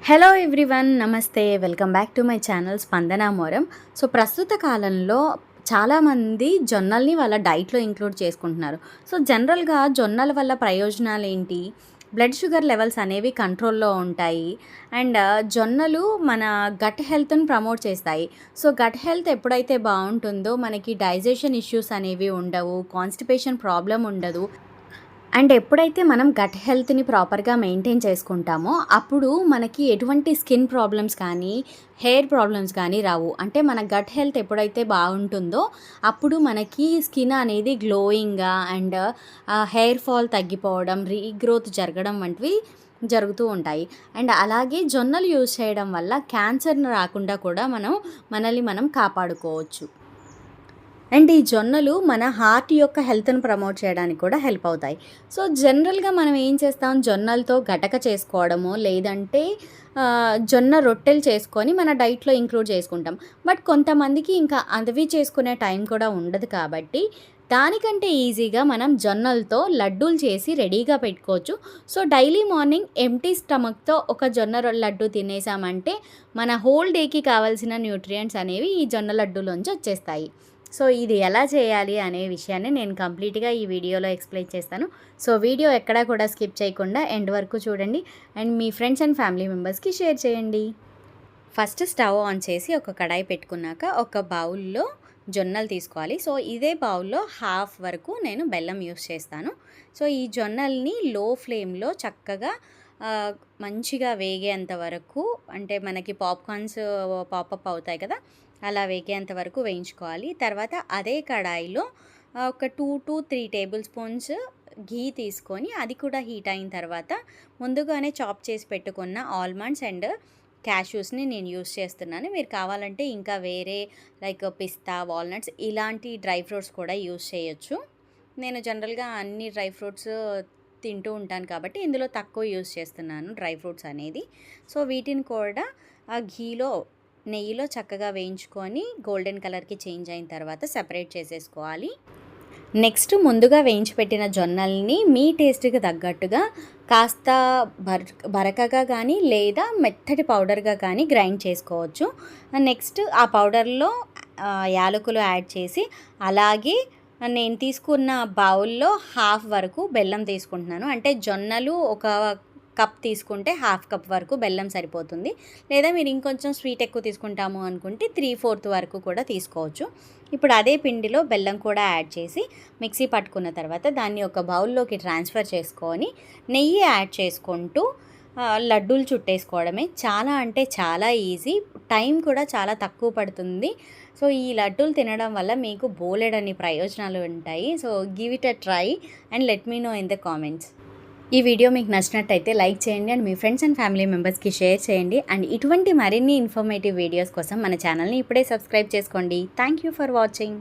Hello everyone, నమస్తే. Welcome back to my channel స్పందన మోరం. So ప్రస్తుత కాలంలో చాలామంది జొన్నల్ని వాళ్ళ డైట్లో ఇంక్లూడ్ చేసుకుంటున్నారు. సో జనరల్గా జొన్నల వల్ల ప్రయోజనాలు ఏంటి? బ్లడ్ షుగర్ లెవెల్స్ అనేవి కంట్రోల్లో ఉంటాయి. అండ్ జొన్నలు మన గట్ హెల్త్ని ప్రమోట్ చేస్తాయి. సో గట్ హెల్త్ ఎప్పుడైతే బాగుంటుందో మనకి డైజెషన్ ఇష్యూస్ అనేవి ఉండవు, కాన్స్టిపేషన్ ప్రాబ్లం ఉండదు. అండ్ ఎప్పుడైతే మనం గట్ హెల్త్ని ప్రాపర్గా మెయింటైన్ చేసుకుంటామో అప్పుడు మనకి ఎటువంటి స్కిన్ ప్రాబ్లమ్స్ కానీ హెయిర్ ప్రాబ్లమ్స్ కానీ రావు. అంటే మన గట్ హెల్త్ ఎప్పుడైతే బాగుంటుందో అప్పుడు మనకి స్కిన్ అనేది గ్లోయింగ్గా అండ్ హెయిర్ ఫాల్ తగ్గిపోవడం, రీగ్రోత్ జరగడం వంటివి జరుగుతూ ఉంటాయి. అండ్ అలాగే జొన్నలు యూజ్ చేయడం వల్ల క్యాన్సర్ని రాకుండా కూడా మనల్ని మనం కాపాడుకోవచ్చు. అండ్ ఈ జొన్నలు మన హార్ట్ యొక్క హెల్త్ని ప్రమోట్ చేయడానికి కూడా హెల్ప్ అవుతాయి. సో జనరల్గా మనం ఏం చేస్తాం, జొన్నలతో గటక చేసుకోవడము లేదంటే జొన్న రొట్టెలు చేసుకొని మన డైట్లో ఇంక్లూడ్ చేసుకుంటాం. బట్ కొంతమందికి ఇంకా అవి చేసుకునే టైం కూడా ఉండదు కాబట్టి దానికంటే ఈజీగా మనం జొన్నలతో లడ్డూలు చేసి రెడీగా పెట్టుకోవచ్చు. సో డైలీ మార్నింగ్ ఎంప్టీ స్టమక్తో ఒక జొన్న లడ్డు తినేసామంటే మన హోల్ డేకి కావాల్సిన న్యూట్రియంట్స్ అనేవి ఈ జొన్న లడ్డూలోంచి వచ్చేస్తాయి. సో ఇది ఎలా చేయాలి అనే విషయాన్ని నేను కంప్లీట్గా ఈ వీడియోలో ఎక్స్ప్లెయిన్ చేస్తాను. సో వీడియో ఎక్కడా కూడా స్కిప్ చేయకుండా ఎండ్ వరకు చూడండి అండ్ మీ ఫ్రెండ్స్ అండ్ ఫ్యామిలీ మెంబర్స్కి షేర్ చేయండి. ఫస్ట్ స్టవ్ ఆన్ చేసి ఒక కడాయి పెట్టుకున్నాక ఒక బౌల్లో జొన్నలు తీసుకోవాలి. సో ఇదే బౌల్లో హాఫ్ వరకు నేను బెల్లం యూస్ చేస్తాను. సో ఈ జొన్నల్ని లో ఫ్లేమ్లో చక్కగా మంచిగా వేగేంత వరకు, అంటే మనకి పాప్కార్న్స్ పాపప్ అవుతాయి కదా, అలా వేగేంత వరకు వేయించుకోవాలి. తర్వాత అదే కడాయిలో ఒక 2 to 3 టేబుల్ స్పూన్స్ ఘీ తీసుకొని అది కూడా హీట్ అయిన తర్వాత ముందుగానే చాప్ చేసి పెట్టుకున్న ఆల్మండ్స్ అండ్ క్యాష్యూస్ని నేను యూస్ చేస్తున్నాను. మీరు కావాలంటే ఇంకా వేరే లైక్ పిస్తా, వాల్నట్స్ ఇలాంటి డ్రై ఫ్రూట్స్ కూడా యూస్ చేయొచ్చు. నేను జనరల్గా అన్ని డ్రై ఫ్రూట్స్ తింటూ ఉంటాను కాబట్టి ఇందులో తక్కువ యూస్ చేస్తున్నాను డ్రై ఫ్రూట్స్ అనేది. సో వీటిని కూడా ఆ నెయ్యిలో చక్కగా వేయించుకొని గోల్డెన్ కలర్కి చేంజ్ అయిన తర్వాత సెపరేట్ చేసేసుకోవాలి. నెక్స్ట్ ముందుగా వేయించి పెట్టిన జొన్నల్ని మీ టేస్ట్కి తగ్గట్టుగా కాస్త బరకగా కానీ లేదా మెత్తటి పౌడర్గా కానీ గ్రైండ్ చేసుకోవచ్చు. నెక్స్ట్ ఆ పౌడర్లో యాలకులు యాడ్ చేసి అలాగే నేను తీసుకున్న బౌల్లో హాఫ్ వరకు బెల్లం తీసుకుంటున్నాను. అంటే జొన్నలు ఒక కప్ తీసుకుంటే హాఫ్ కప్ వరకు బెల్లం సరిపోతుంది. లేదా మీరు ఇంకొంచెం స్వీట్ ఎక్కువ తీసుకుంటాము అనుకుంటే 3/4 వరకు కూడా తీసుకోవచ్చు. ఇప్పుడు అదే పిండిలో బెల్లం కూడా యాడ్ చేసి మిక్సీ పట్టుకున్న తర్వాత దాన్ని ఒక బౌల్లోకి ట్రాన్స్ఫర్ చేసుకొని నెయ్యి యాడ్ చేసుకుంటూ లడ్డూలు చుట్టేసుకోవడమే. చాలా అంటే చాలా ఈజీ, టైం కూడా చాలా తక్కువ పడుతుంది. సో ఈ లడ్డూలు తినడం వల్ల మీకు బోలెడన్ని ప్రయోజనాలు ఉంటాయి. So give it a try and let me know in the comments. ఈ వీడియో మీకు నచ్చినట్టయితే లైక్ చేయండి అండ్ మీ ఫ్రెండ్స్ అండ్ ఫ్యామిలీ మెంబర్స్కి షేర్ చేయండి. అండ్ ఇటువంటి మరిన్ని ఇన్ఫర్మేటివ్ వీడియోస్ కోసం మన ఛానల్ని ఇప్పుడే సబ్స్క్రైబ్ చేసుకోండి. Thank you for watching.